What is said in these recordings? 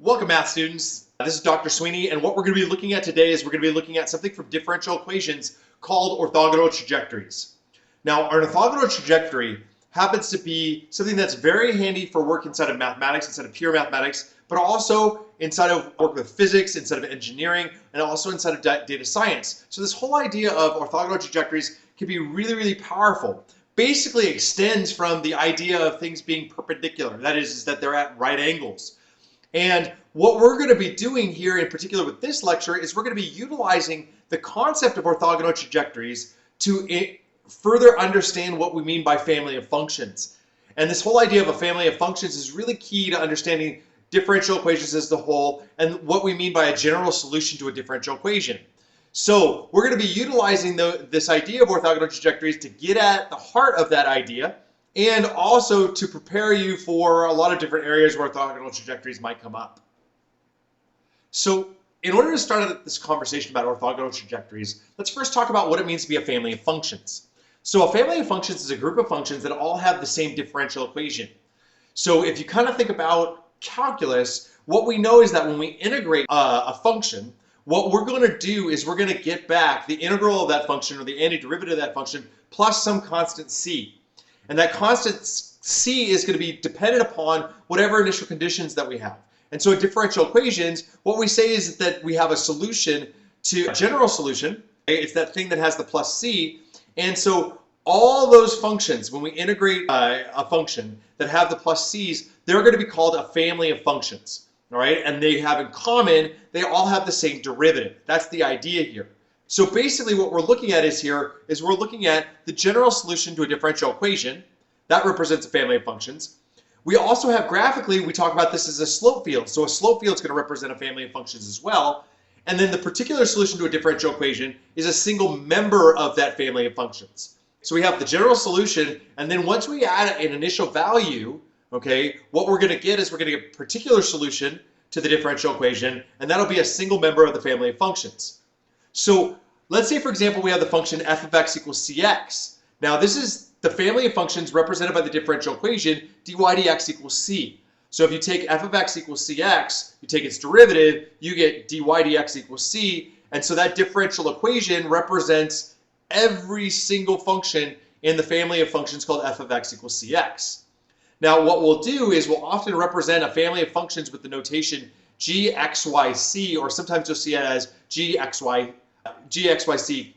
Welcome, math students. This is Dr. Sweeney, and what we're going to be looking at today is we're going to be looking at something from differential equations called orthogonal trajectories. Now, an orthogonal trajectory happens to be something that's very handy for work inside of mathematics, inside of pure mathematics, but also inside of work with physics, inside of engineering, and also inside of data science. So this whole idea of orthogonal trajectories can be really, really powerful. Basically extends from the idea of things being perpendicular. That is that they're at right angles. And what we're going to be doing here in particular with this lecture is we're going to be utilizing the concept of orthogonal trajectories to further understand what we mean by family of functions. And this whole idea of a family of functions is really key to understanding differential equations as a whole and what we mean by a general solution to a differential equation. So we're going to be utilizing this idea of orthogonal trajectories to get at the heart of that idea and also to prepare you for a lot of different areas where orthogonal trajectories might come up. So in order to start this conversation about orthogonal trajectories, let's first talk about what it means to be a family of functions. So a family of functions is a group of functions that all have the same differential equation. So if you kind of think about calculus, what we know is that when we integrate a function, what we're going to do is we're going to get back the integral of that function or the antiderivative of that function plus some constant c. And that constant c is going to be dependent upon whatever initial conditions that we have. And so in differential equations, what we say is that we have a solution to a general solution. It's that thing that has the plus c. And so all those functions, when we integrate a function that have the plus c's, they're going to be called a family of functions. All right, and they have in common, they all have the same derivative. That's the idea here. So basically what we're looking at we're looking at the general solution to a differential equation. That represents a family of functions. We also have graphically, we talk about this as a slope field. So a slope field is going to represent a family of functions as well. And then the particular solution to a differential equation is a single member of that family of functions. So we have the general solution, and then once we add an initial value, okay, what we're going to get is we're going to get a particular solution to the differential equation, and that'll be a single member of the family of functions. So let's say, for example, we have the function f of x equals cx. Now this is the family of functions represented by the differential equation dy dx equals c. So if you take f of x equals cx, you take its derivative, you get dy dx equals c, and so that differential equation represents every single function in the family of functions called f of x equals cx. Now what we'll do is we'll often represent a family of functions with the notation gxyc, or sometimes you'll see it as gxyc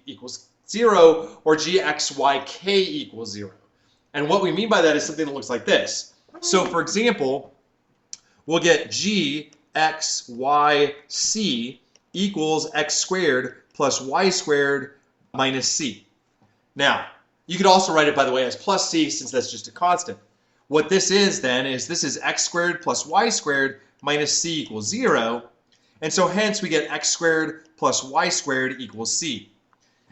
equals 0 or gxyk equals 0. And what we mean by that is something that looks like this. So for example, we'll get gxyc equals x squared plus y squared minus c. Now, you could also write it, by the way, as plus c, since that's just a constant. What this is then is this is x squared plus y squared minus c equals 0. And so hence we get x squared plus y squared equals c.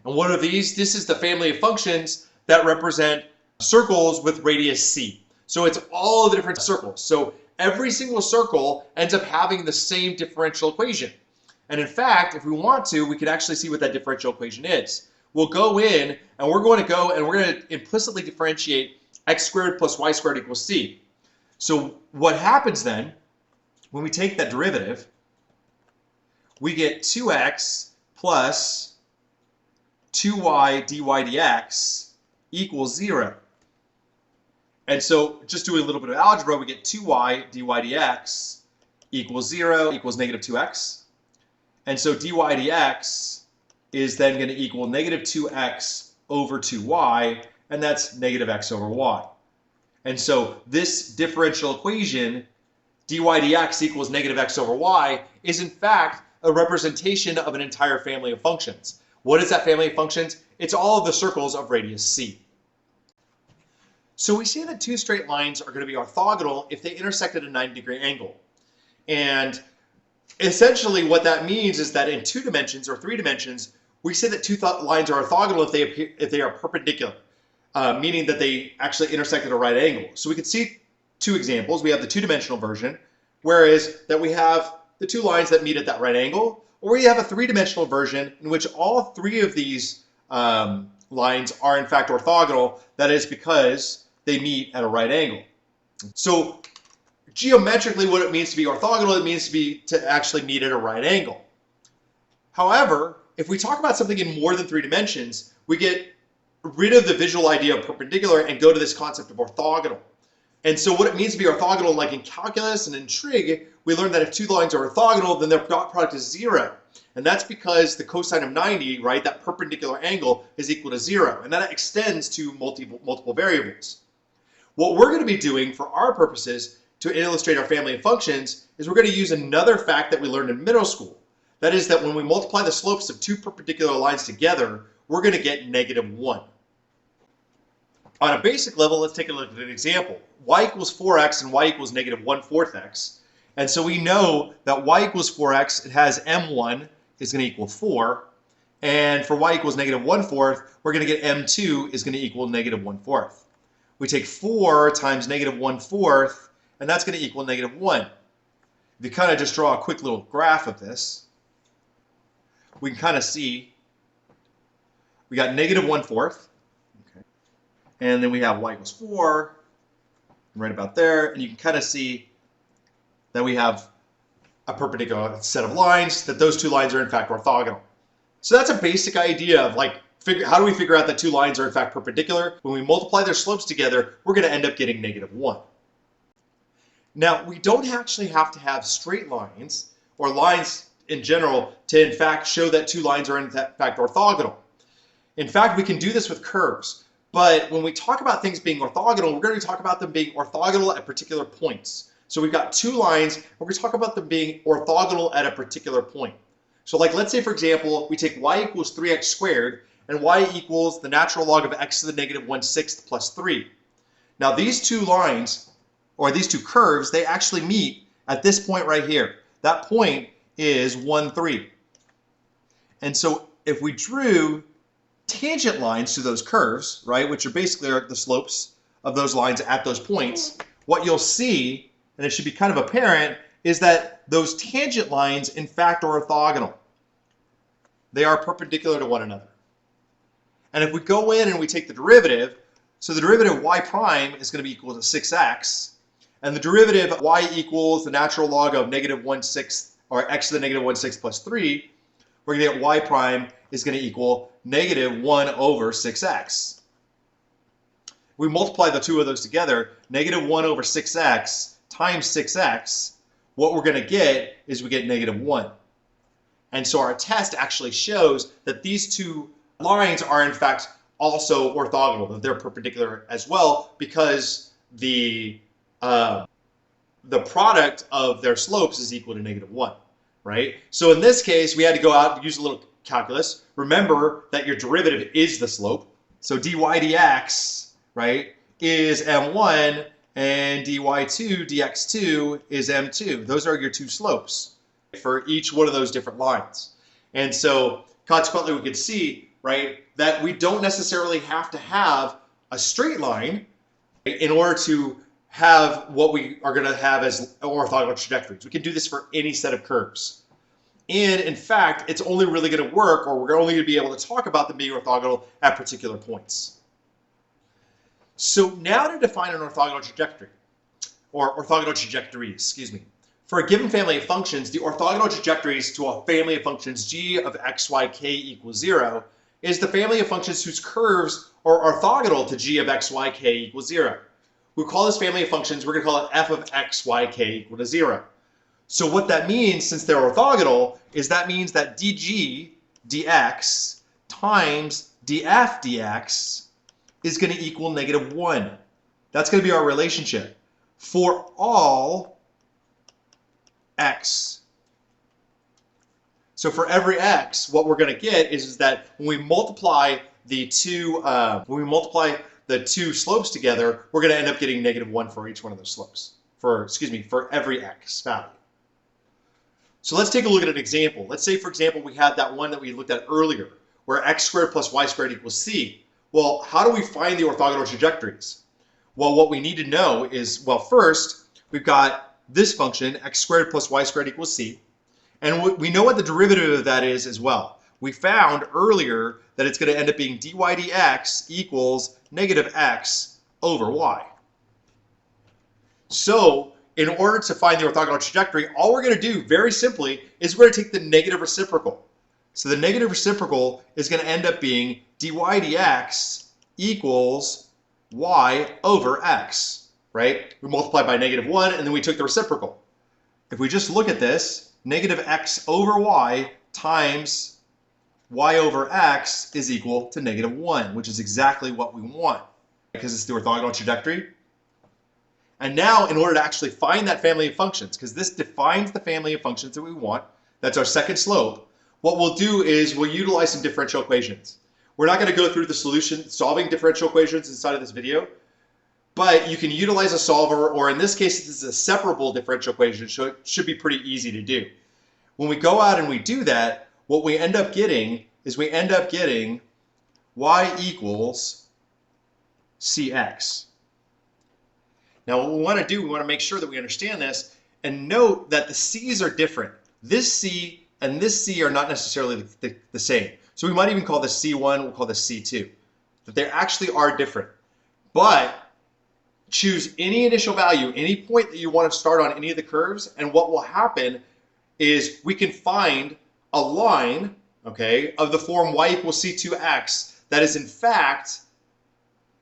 And what are these? This is the family of functions that represent circles with radius c. So it's all the different circles. So every single circle ends up having the same differential equation. And in fact, if we want to, we could actually see what that differential equation is. We'll go in and we're going to implicitly differentiate x squared plus y squared equals c. So what happens then, when we take that derivative, we get 2x plus 2y dy dx equals 0. And so just doing a little bit of algebra, we get 2y dy dx equals 0 equals negative 2x. And so dy dx is then going to equal negative 2x over 2y, and that's negative x over y. And so this differential equation, dy dx equals negative x over y, is in fact a representation of an entire family of functions. What is that family of functions? It's all of the circles of radius c. So we say that two straight lines are going to be orthogonal if they intersect at a 90-degree angle. And essentially what that means is that in 2 dimensions or 3 dimensions, we say that two lines are orthogonal if they are perpendicular. Meaning that they actually intersect at a right angle. So we could see two examples. We have the 2-dimensional version, whereas that we have the two lines that meet at that right angle, or we have a 3-dimensional version in which all 3 of these lines are in fact orthogonal. That is because they meet at a right angle. So Geometrically, what it means to be orthogonal, it means to actually meet at a right angle. However, if we talk about something in more than 3 dimensions, we get rid of the visual idea of perpendicular and go to this concept of orthogonal. And so what it means to be orthogonal, like in calculus and in trig, we learned that if 2 lines are orthogonal, then their dot product is 0. And that's because the cosine of 90, right, that perpendicular angle is equal to 0. And that extends to multiple variables. What we're going to be doing for our purposes to illustrate our family of functions is we're going to use another fact that we learned in middle school. That is that when we multiply the slopes of 2 perpendicular lines together, we're going to get -1. On a basic level, let's take a look at an example. Y equals 4x and y equals -1/4 x. And so we know that y equals 4x, it has m1 is going to equal 4. And for y equals -1/4, we're going to get m2 is going to equal -1/4. We take 4 times -1/4, and that's going to equal -1. If you kind of just draw a quick little graph of this, we can kind of see we got -1/4. Okay. And then we have y equals 4, right about there. And you can kind of see that we have a perpendicular set of lines, that those 2 lines are in fact orthogonal. So that's a basic idea of like, how do we figure out that 2 lines are in fact perpendicular? When we multiply their slopes together, we're going to end up getting -1. Now, we don't actually have to have straight lines or lines in general to in fact show that 2 lines are in fact orthogonal. In fact, we can do this with curves. But when we talk about things being orthogonal, we're going to talk about them being orthogonal at particular points. So we've got 2 lines, and we're going to talk about them being orthogonal at a particular point. So like, let's say, for example, we take y equals 3x squared, and y equals the natural log of x to the -1/6 plus 3. Now these 2 lines, or these 2 curves, they actually meet at this point right here. That point is 1, 3. And so if we drew tangent lines to those curves, right, which are basically the slopes of those lines at those points, what you'll see, and it should be kind of apparent, is that those tangent lines in fact are orthogonal. They are perpendicular to one another. And if we go in and we take the derivative, so the derivative of y prime is going to be equal to 6x, and the derivative of y equals the natural log of -1/6, or x to the -1/6 plus 3, we're going to get y prime is going to equal -1/6x. We multiply the 2 of those together, -1/6x times 6x, what we're going to get is we get -1. And so our test actually shows that these 2 lines are in fact also orthogonal, that they're perpendicular as well, because the product of their slopes is equal to -1, right? So in this case, we had to go out and use a little calculus. Remember that your derivative is the slope. So dy dx, right, is m1, and dy2 dx2 is m2. Those are your 2 slopes for each one of those different lines. And so consequently, we could see, right, that we don't necessarily have to have a straight line in order to have what we are going to have as orthogonal trajectories. We can do this for any set of curves. And in fact, it's only really going to work, or we're only going to be able to talk about them being orthogonal at particular points. So now to define an orthogonal trajectory, or orthogonal trajectories, excuse me. For a given family of functions, the orthogonal trajectories to a family of functions g of x, y, k equals 0 is the family of functions whose curves are orthogonal to g of x, y, k equals 0. We call this family of functions, we're going to call it f of x, y, k equal to 0. So what that means, since they're orthogonal, is that means that dg dx times df dx is going to equal -1. That's going to be our relationship for all x. So for every x, what we're going to get is that when we multiply the two slopes together, we're going to end up getting -1 for each one of those slopes. For every x value. So let's take a look at an example. Let's say, for example, we had that one that we looked at earlier, where x squared plus y squared equals c. Well, how do we find the orthogonal trajectories? Well, what we need to know is, well, first, we've got this function, x squared plus y squared equals c. And we know what the derivative of that is as well. We found earlier that it's going to end up being dy dx equals -x over y. So in order to find the orthogonal trajectory, all we're going to do very simply is we're going to take the negative reciprocal. So the negative reciprocal is going to end up being dy dx equals y over x, right? We multiplied by -1 and then we took the reciprocal. If we just look at this, negative x over y times y over x is equal to -1, which is exactly what we want because it's the orthogonal trajectory. And now, in order to actually find that family of functions, because this defines the family of functions that we want, that's our second slope, what we'll do is we'll utilize some differential equations. We're not going to go through the solution, solving differential equations inside of this video, but you can utilize a solver, or in this case, this is a separable differential equation, so it should be pretty easy to do. When we go out and we do that, what we end up getting is we end up getting y equals cx. Now what we want to do, we want to make sure that we understand this and note that the c's are different. This c and this c are not necessarily the same. So we might even call this c1, we'll call this c2. That they actually are different. But choose any initial value, any point that you want to start on any of the curves, and what will happen is we can find a line, okay, of the form y equals c2x that is in fact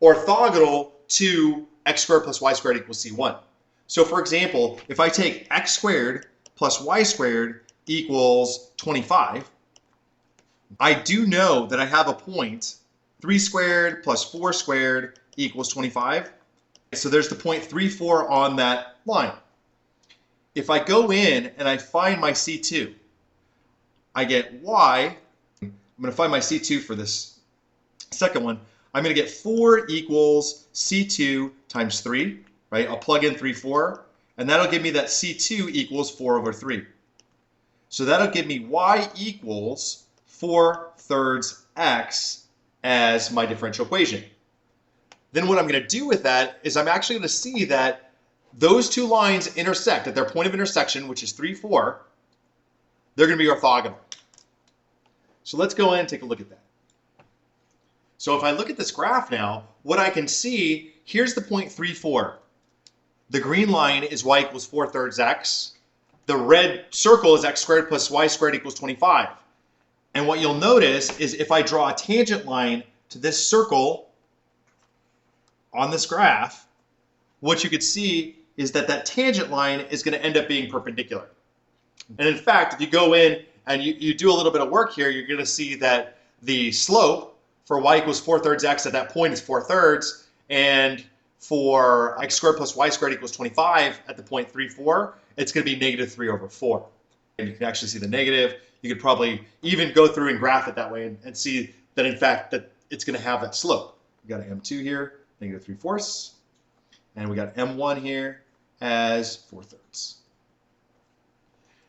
orthogonal to x squared plus y squared equals c1. So for example, if I take x squared plus y squared equals 25, I do know that I have a point 3 squared plus 4 squared equals 25. So there's the point 34 on that line. If I go in and I find my c2, I get y. I'm going to find my c2 for this second one. I'm going to get 4 equals c2 times 3, right? I'll plug in 3, 4, and that'll give me that c2 equals 4 over 3. So that'll give me y equals 4/3 x as my differential equation. Then what I'm going to do with that is I'm actually going to see that those two lines intersect at their point of intersection, which is 3, 4. They're going to be orthogonal. So let's go in and take a look at that. So if I look at this graph now, what I can see, here's the point 3, 4. The green line is y equals 4/3 x. The red circle is x squared plus y squared equals 25. And what you'll notice is if I draw a tangent line to this circle on this graph, what you could see is that that tangent line is going to end up being perpendicular. And in fact, if you go in and you do a little bit of work here, you're going to see that the slope for y equals 4/3 x at that point is 4/3, and for x squared plus y squared equals 25 at the point 3, 4, it's going to be -3 over 4. And you can actually see the negative. You could probably even go through and graph it that way and see that in fact that it's going to have that slope. We got an m2 here, -3/4, and we got m1 here as 4/3.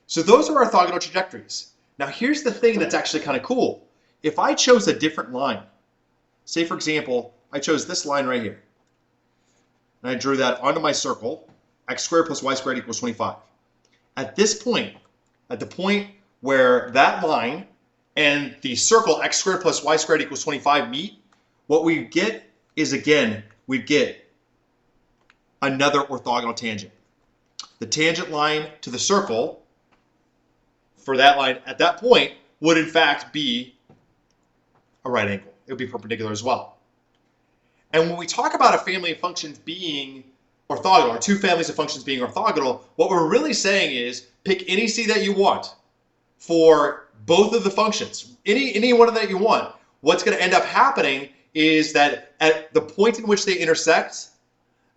So those are orthogonal trajectories. Now here's the thing that's actually kind of cool. If I chose a different line, say for example, I chose this line right here, and I drew that onto my circle, x squared plus y squared equals 25. At this point, at the point where that line and the circle x squared plus y squared equals 25 meet, what we get is, again, we get another orthogonal tangent. The tangent line to the circle for that line at that point would in fact be a right angle. It would be perpendicular as well. And when we talk about a family of functions being orthogonal, or two families of functions being orthogonal, what we're really saying is pick any c that you want for both of the functions, any one that you want. What's going to end up happening is that at the point in which they intersect,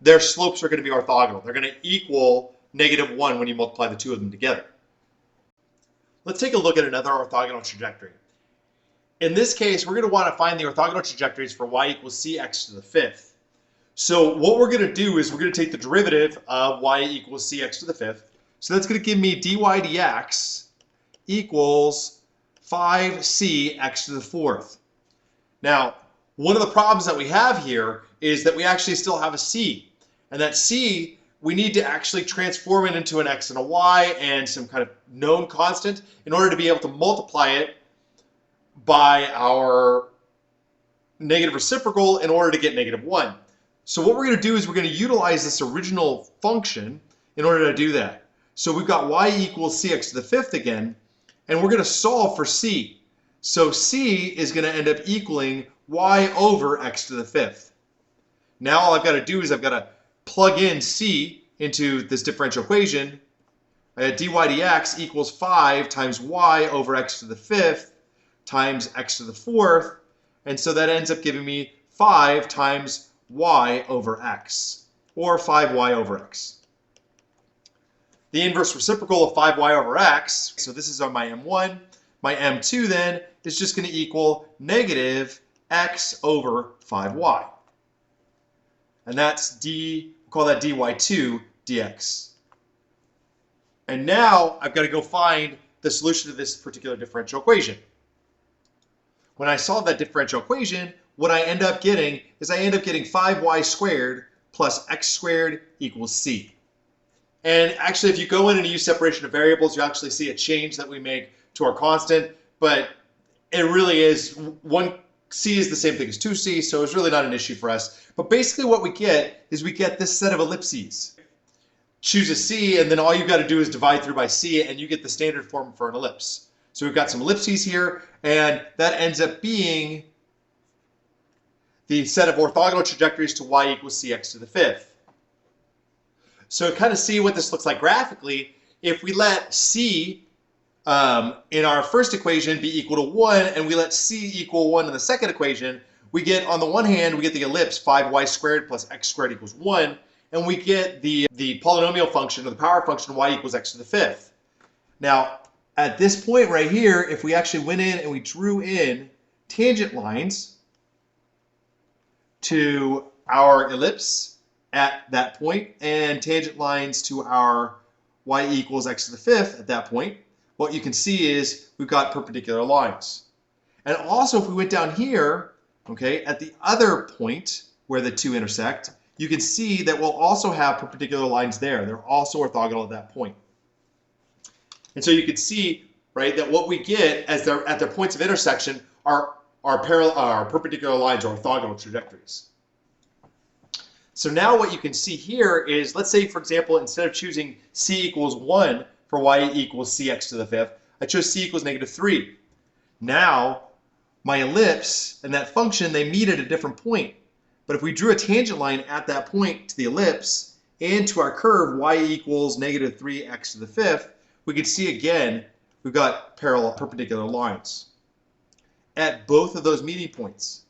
their slopes are going to be orthogonal. They're going to equal -1 when you multiply the two of them together. Let's take a look at another orthogonal trajectory. In this case, we're going to want to find the orthogonal trajectories for y equals cx to the 5th. So what we're going to do is we're going to take the derivative of y equals cx to the 5th. So that's going to give me dy dx equals 5cx to the 4th. Now, one of the problems that we have here is that we actually still have a c. And that c, we need to actually transform it into an x and a y and some kind of known constant in order to be able to multiply it by our negative reciprocal in order to get -1. So what we're going to do is we're going to utilize this original function in order to do that. So we've got y equals cx to the fifth again, and we're going to solve for c. So c is going to end up equaling y over x to the fifth. Now all I've got to do is I've got to plug in c into this differential equation. Dy dx equals 5 times y over x to the fifth times x to the fourth. And so that ends up giving me 5 times y over x, or 5y over x. The inverse reciprocal of 5y over x, so this is on my m1. My m2 then is just going to equal negative x over 5y. And that's we'll call that dy2 dx. And now I've got to go find the solution to this particular differential equation. When I solve that differential equation, what I end up getting is I end up getting 5y squared plus x squared equals c. And actually, if you go in and use separation of variables, you actually see a change that we make to our constant, but it really is, c is the same thing as 2c, so it's really not an issue for us. But basically what we get is we get this set of ellipses. Choose a c, and then all you've got to do is divide through by c, and you get the standard form for an ellipse. So we've got some ellipses here, and that ends up being the set of orthogonal trajectories to y equals cx to the fifth. So to kind of see what this looks like graphically, if we let c in our first equation be equal to 1, and we let c equal 1 in the second equation, we get, on the one hand, we get the ellipse 5y squared plus x squared equals 1, and we get the polynomial function, or the power function, y equals x to the fifth. Now, at this point right here, if we actually went in and we drew in tangent lines to our ellipse at that point, and tangent lines to our y equals x to the fifth at that point, what you can see is we've got perpendicular lines. And also, if we went down here, okay, at the other point where the two intersect, you can see that we'll also have perpendicular lines there. They're also orthogonal at that point. And so you can see, right, that what we get as they're at their points of intersection are perpendicular lines, or orthogonal trajectories. So now what you can see here is, let's say, for example, instead of choosing c equals 1 for y equals cx to the fifth, I chose c equals negative 3. Now, my ellipse and that function, they meet at a different point. But if we drew a tangent line at that point to the ellipse and to our curve y equals negative 3x to the fifth, we can see again we've got parallel perpendicular lines at both of those meeting points.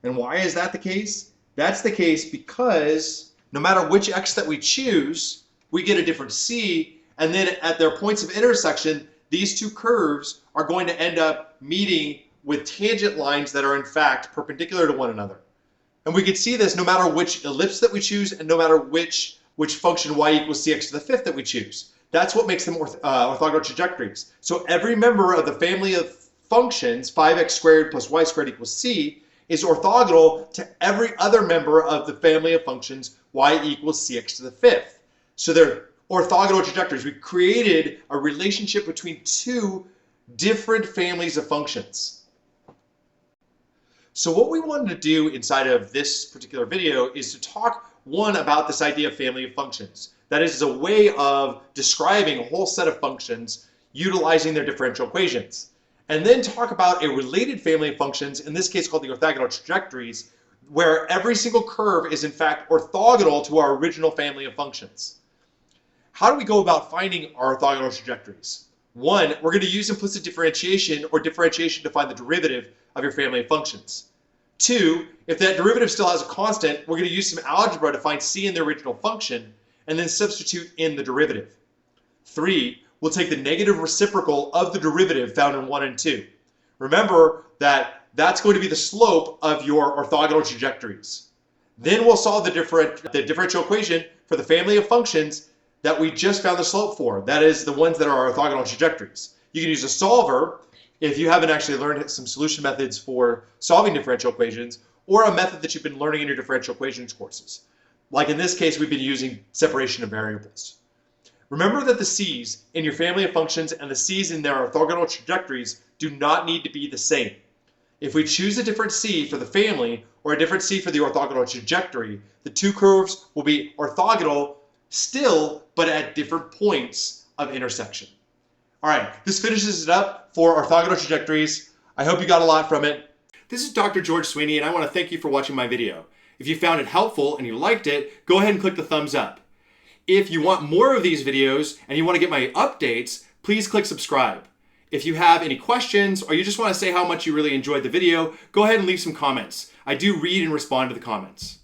And why is that the case? That's the case because no matter which x that we choose, we get a different c, and then at their points of intersection, these two curves are going to end up meeting with tangent lines that are in fact perpendicular to one another. And we can see this no matter which ellipse that we choose, and no matter which function y equals cx to the fifth that we choose. That's what makes them orthogonal trajectories. So every member of the family of functions, 5x squared plus y squared equals c, is orthogonal to every other member of the family of functions y equals cx to the fifth. So they're orthogonal trajectories. We created a relationship between two different families of functions. So what we wanted to do inside of this particular video is to talk, one, about this idea of family of functions. That is a way of describing a whole set of functions utilizing their differential equations. And then talk about a related family of functions, in this case called the orthogonal trajectories, where every single curve is in fact orthogonal to our original family of functions. How do we go about finding our orthogonal trajectories? One, we're going to use implicit differentiation, or differentiation to find the derivative of your family of functions. Two, if that derivative still has a constant, we're going to use some algebra to find c in the original function and then substitute in the derivative. Three, we'll take the negative reciprocal of the derivative found in 1 and 2. Remember that that's going to be the slope of your orthogonal trajectories. Then we'll solve the differential equation for the family of functions that we just found the slope for. That is the ones that are orthogonal trajectories. You can use a solver if you haven't actually learned some solution methods for solving differential equations, or a method that you've been learning in your differential equations courses. Like in this case, we've been using separation of variables. Remember that the c's in your family of functions and the c's in their orthogonal trajectories do not need to be the same. If we choose a different c for the family or a different c for the orthogonal trajectory, the two curves will be orthogonal still, but at different points of intersection. All right, this finishes it up for orthogonal trajectories. I hope you got a lot from it. This is Dr. George Sweeney, and I want to thank you for watching my video. If you found it helpful and you liked it, go ahead and click the thumbs up. If you want more of these videos and you want to get my updates, please click subscribe. If you have any questions or you just want to say how much you really enjoyed the video, go ahead and leave some comments. I do read and respond to the comments.